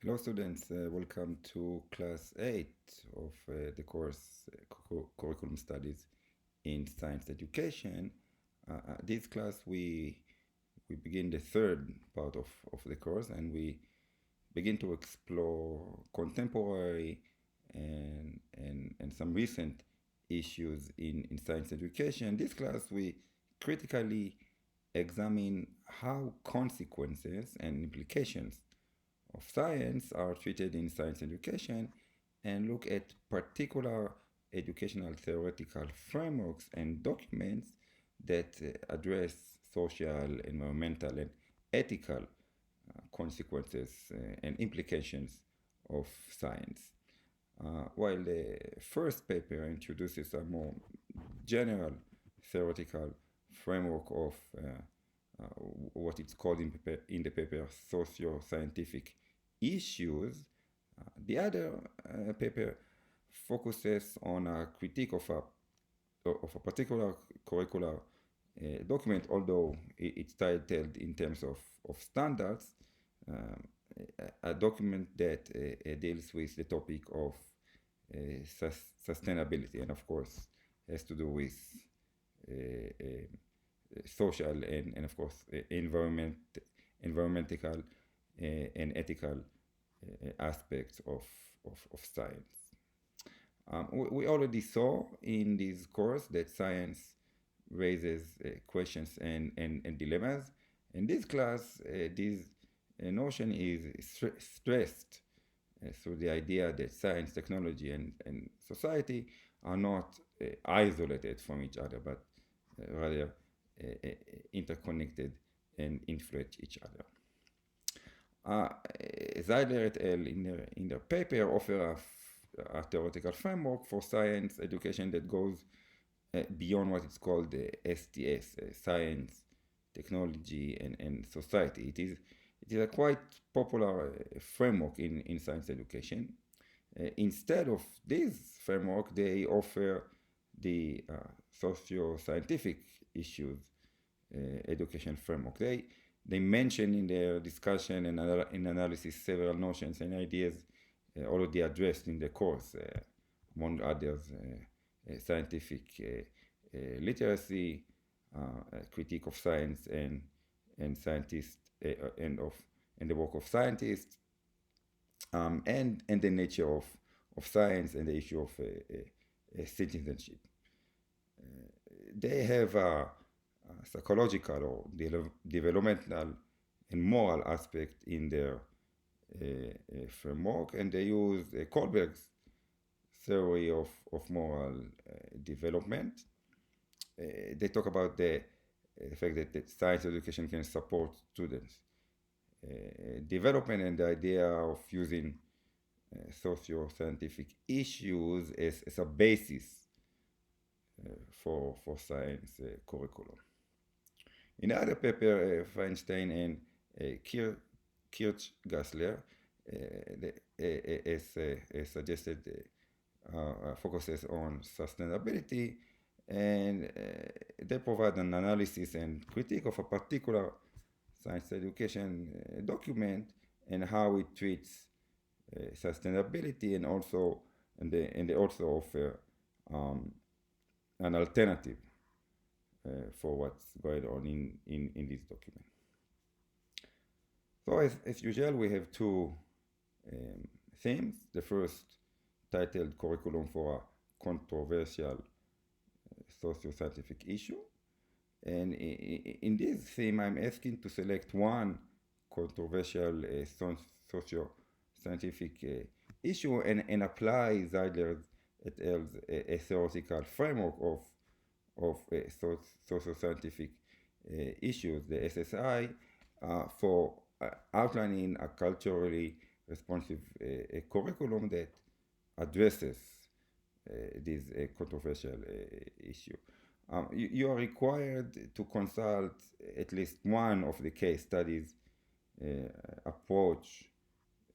Hello students, welcome to class 8 of the course Curriculum Studies in Science Education. This class we begin the third part of the course, and we begin to explore contemporary and some recent issues in science education. This class we critically examine how consequences and implications of science are treated in science education and look at particular educational theoretical frameworks and documents that address social, environmental, and ethical consequences and implications of science. While the first paper introduces a more general theoretical framework of what it's called in the paper socio-scientific issues, the other paper focuses on a critique of a particular curricular document, although it's titled in terms of standards, a document that deals with the topic of sustainability, and of course has to do with social and of course environmental and ethical aspects of science. We already saw in this course that science raises questions and dilemmas. In this class, this notion is stressed through the idea that science, technology, and society are not isolated from each other, but rather interconnected and influence each other. Zeidler et al. In their paper offer a theoretical framework for science education that goes beyond what is called the STS, science, technology, and society. It is a quite popular framework in science education. Instead of this framework, they offer the socio-scientific issues education framework. They mention in their discussion and in analysis several notions and ideas already addressed in the course, among others, scientific literacy, critique of science and scientists and the work of scientists, and the nature of science and the issue of citizenship. They have a psychological or developmental and moral aspect in their framework, and they use Kohlberg's theory of moral development. They talk about the fact that science education can support students' development, and the idea of using socio-scientific issues as a basis for science curriculum. In the other paper, Feinstein and Kirchgassler as suggested focuses on sustainability, and they provide an analysis and critique of a particular science education document and how it treats sustainability, and they also offer an alternative for what's going on in this document. So as usual, we have two themes. The first, titled Curriculum for a Controversial Socio-Scientific Issue. And in this theme, I'm asking to select one controversial socio-scientific issue and apply Zeidler et al.'s a theoretical framework of socio-scientific issues, the SSI, for outlining a culturally responsive curriculum that addresses this controversial issue. You are required to consult at least one of the case studies approach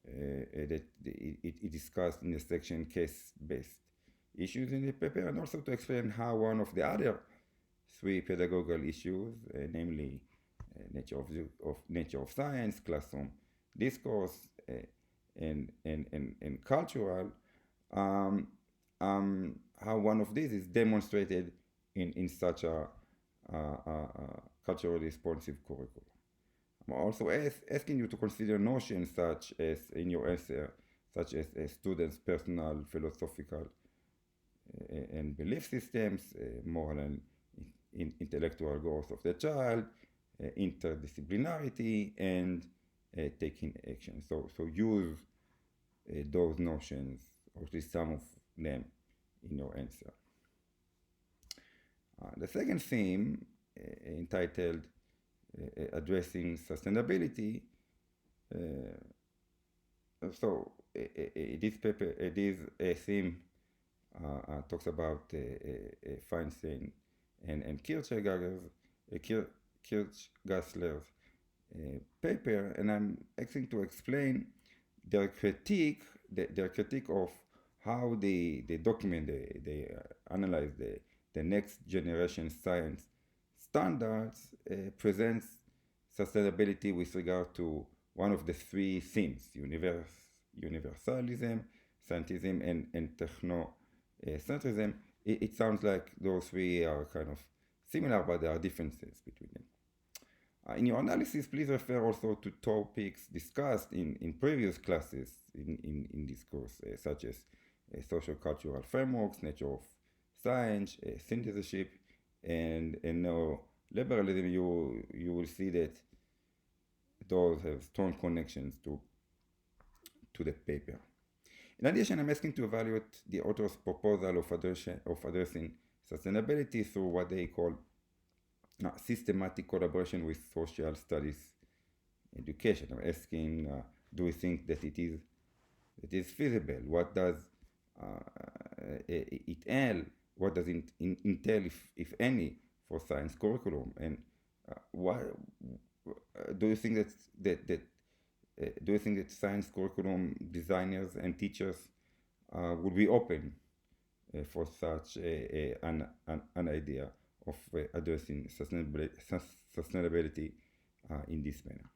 that it discussed in the section case-based issues in the paper, and also to explain how one of the other three pedagogical issues, namely nature of science, classroom discourse, and cultural, um, how one of these is demonstrated in such a culturally responsive curriculum. I'm also asking you to consider notions such as, in your essay, such as a student's personal, philosophical, and belief systems, moral and intellectual growth of the child, interdisciplinarity, and taking action. So use those notions, or at least some of them, in your answer. The second theme, entitled Addressing Sustainability, this paper, this theme talks about Feinstein and Kirchgessler's paper, and I'm asking to explain their critique, their critique of how they document, they analyze the next generation science standards, presents sustainability with regard to one of the three themes: universalism, scientism, and technocentrism. It sounds like those three are kind of similar, but there are differences between them. In your analysis, please refer also to topics discussed in previous classes in this course, such as social cultural frameworks, nature of science, synthesis, and neoliberalism. You will see that those have strong connections to the paper. In addition, I'm asking to evaluate the author's proposal of addressing sustainability through what they call systematic collaboration with social studies education. I'm asking, do we think that it is feasible? What does it entail? What does it entail, if any, for science curriculum? And do you think do you think that science curriculum designers and teachers would be open for such an idea of addressing sustainability in this manner?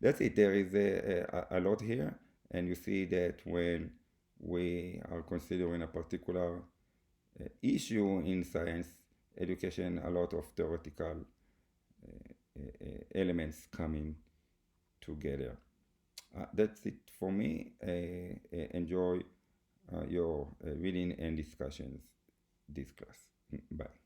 That's it. There is a lot here, and you see that when we are considering a particular issue in science education, a lot of theoretical elements coming together. That's it for me. Enjoy your reading and discussions this class. Bye.